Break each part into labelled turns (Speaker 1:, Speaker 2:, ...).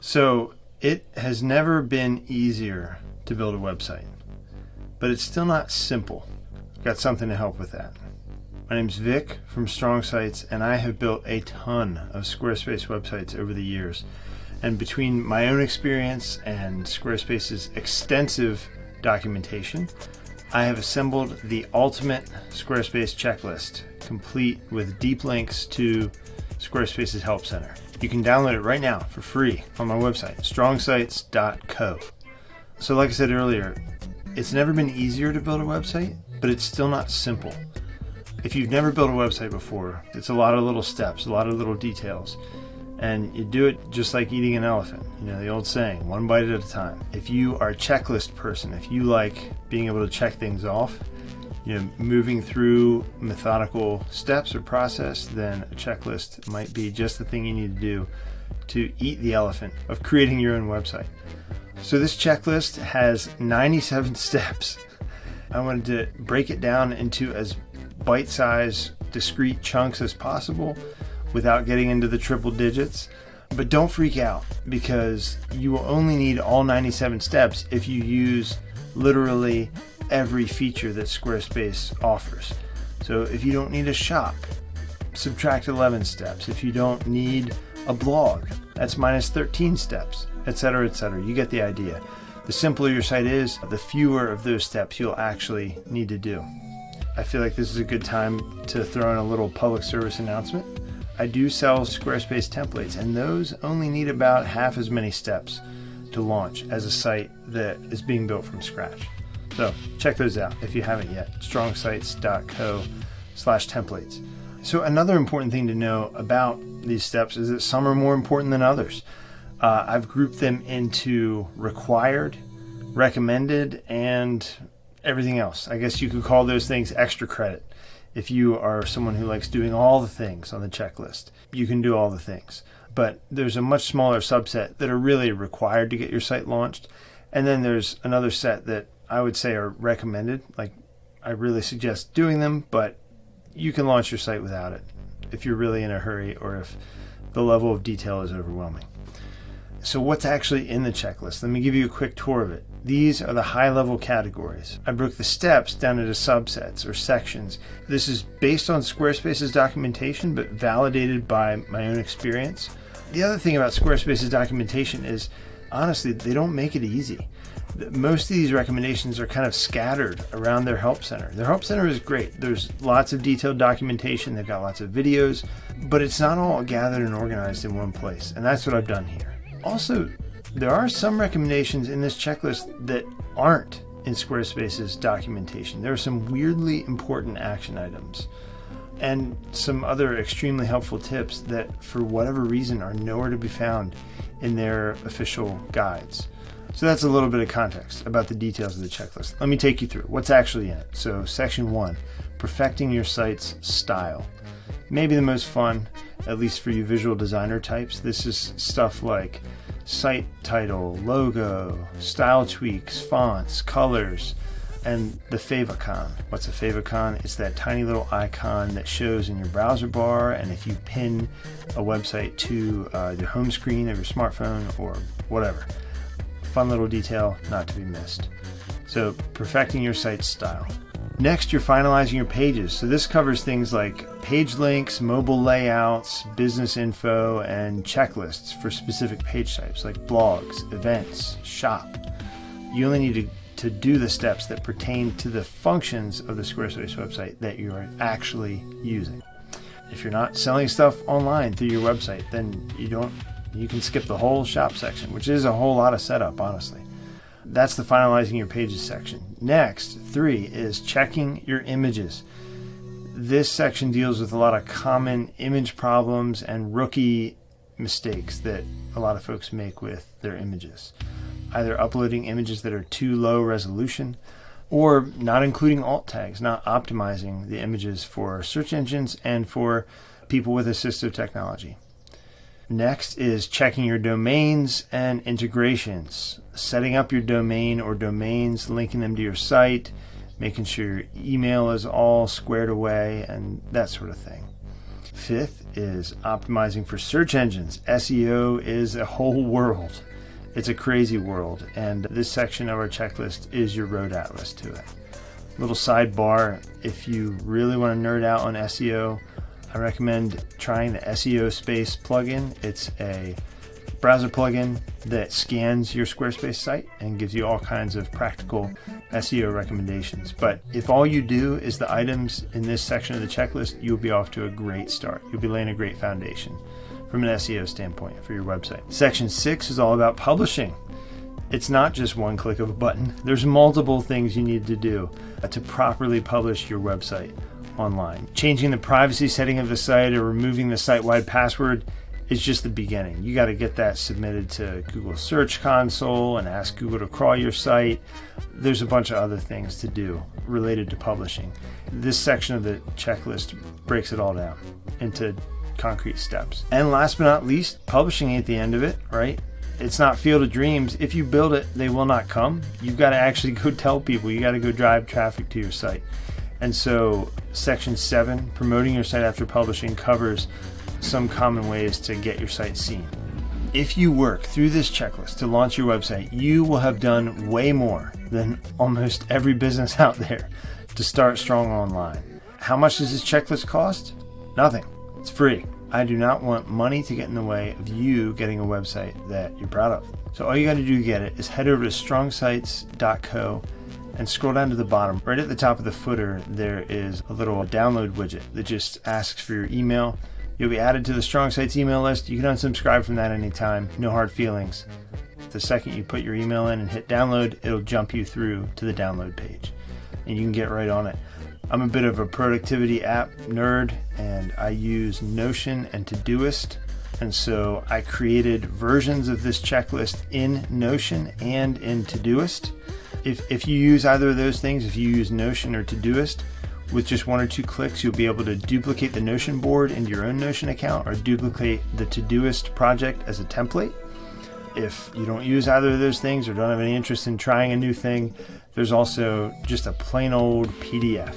Speaker 1: So it has never been easier to build a website, but it's still not simple. I've got something to help with that. My name's Vic from Strong Sites, and I have built a ton of Squarespace websites over the years. And between my own experience and Squarespace's extensive documentation, I have assembled the ultimate Squarespace checklist, complete with deep links to Squarespace's Help Center. You can download it right now for free on my website, strongsites.co. So like I said earlier, it's never been easier to build a website, but it's still not simple. If you've never built a website before, it's a lot of little steps, a lot of little details. And you do it just like eating an elephant. You know, the old saying, one bite at a time. If you are a checklist person, if you like being able to check things off, you know, moving through methodical steps or process, then a checklist might be just the thing you need to do to eat the elephant of creating your own website. So this checklist has 97 steps. I wanted to break it down into as bite-sized, discrete chunks as possible without getting into the triple digits. But don't freak out, because you will only need all 97 steps if you use literally every feature that Squarespace offers. So if you don't need a shop, subtract 11 steps. If you don't need a blog, that's minus 13 steps, etc., etc. You get the idea. The simpler your site is, the fewer of those steps you'll actually need to do. I feel like this is a good time to throw in a little public service announcement. I do sell Squarespace templates, and those only need about half as many steps to launch as a site that is being built from scratch. So check those out if you haven't yet, strongsites.co/templates. So another important thing to know about these steps is that some are more important than others. I've grouped them into required, recommended, and everything else. I guess you could call those things extra credit. If you are someone who likes doing all the things on the checklist, you can do all the things. But there's a much smaller subset that are really required to get your site launched. And then there's another set that I would say are recommended. Like, I really suggest doing them, but you can launch your site without it if you're really in a hurry or if the level of detail is overwhelming. So what's actually in the checklist? Let me give you a quick tour of it. These are the high-level categories. I broke the steps down into subsets or sections. This is based on Squarespace's documentation, but validated by my own experience. The other thing about Squarespace's documentation is, honestly, they don't make it easy. Most of these recommendations are kind of scattered around their Help Center. Their Help Center is great. There's lots of detailed documentation. They've got lots of videos, but it's not all gathered and organized in one place. And that's what I've done here. Also, there are some recommendations in this checklist that aren't in Squarespace's documentation. There are some weirdly important action items and some other extremely helpful tips that, for whatever reason, are nowhere to be found in their official guides. So that's a little bit of context about the details of the checklist. Let me take you through what's actually in it. So section 1, perfecting your site's style. Maybe the most fun, at least for you visual designer types. This is stuff like site title, logo, style tweaks, fonts, colors, and the favicon. What's a favicon? It's that tiny little icon that shows in your browser bar, and if you pin a website to the home screen of your smartphone or whatever. Fun little detail not to be missed. So perfecting your site's style. Next, you're finalizing your pages. So this covers things like page links, mobile layouts, business info, and checklists for specific page types like blogs, events, shop. You only need to do the steps that pertain to the functions of the Squarespace website that you are actually using. If you're not selling stuff online through your website, then you can skip the whole shop section, which is a whole lot of setup, honestly. That's the finalizing your pages section. Next, 3 is checking your images. This section deals with a lot of common image problems and rookie mistakes that a lot of folks make with their images. Either uploading images that are too low resolution, or not including alt tags, not optimizing the images for search engines and for people with assistive technology. Next is checking your domains and integrations, setting up your domain or domains, linking them to your site, making sure your email is all squared away, and that sort of thing. Fifth is optimizing for search engines. SEO is a whole world. It's a crazy world, and this section of our checklist is your road atlas to it. Little sidebar, if you really want to nerd out on SEO, I recommend trying the Squarespace plugin. It's a browser plugin that scans your Squarespace site and gives you all kinds of practical SEO recommendations. But if all you do is the items in this section of the checklist, you'll be off to a great start. You'll be laying a great foundation from an SEO standpoint for your website. Section 6 is all about publishing. It's not just one click of a button. There's multiple things you need to do to properly publish your website online. Changing the privacy setting of the site or removing the site-wide password is just the beginning. You got to get that submitted to Google Search Console and ask Google to crawl your site. There's a bunch of other things to do related to publishing. This section of the checklist breaks it all down into concrete steps. And last but not least, publishing ain't the end of it, right? It's not Field of Dreams. If you build it, they will not come. You've got to actually go tell people. You got to go drive traffic to your site. And so section 7, promoting your site after publishing, covers some common ways to get your site seen. If you work through this checklist to launch your website, you will have done way more than almost every business out there to start strong online. How much does this checklist cost? Nothing. It's free. I do not want money to get in the way of you getting a website that you're proud of. So all you got to do to get it is head over to strongsites.co and scroll down to the bottom. Right at the top of the footer, there is a little download widget that just asks for your email. You'll be added to the Strong Sites email list. You can unsubscribe from that anytime. No hard feelings. The second you put your email in and hit download, it'll jump you through to the download page, and you can get right on it. I'm a bit of a productivity app nerd, and I use Notion and Todoist, and so I created versions of this checklist in Notion and in Todoist. If you use either of those things, if you use Notion or Todoist, with just 1 or 2 clicks, you'll be able to duplicate the Notion board into your own Notion account or duplicate the Todoist project as a template. If you don't use either of those things or don't have any interest in trying a new thing, there's also just a plain old PDF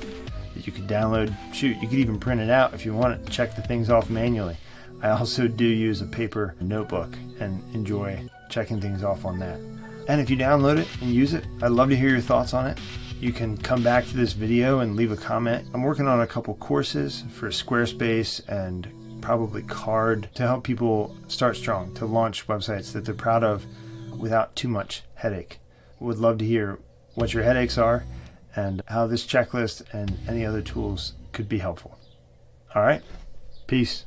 Speaker 1: that you could download. Shoot, you could even print it out if you want to check the things off manually. I also do use a paper notebook and enjoy checking things off on that. And if you download it and use it, I'd love to hear your thoughts on it. You can come back to this video and leave a comment. I'm working on a couple courses for Squarespace and probably Card to help people start strong, to launch websites that they're proud of without too much headache. Would love to hear what your headaches are and how this checklist and any other tools could be helpful. All right, peace.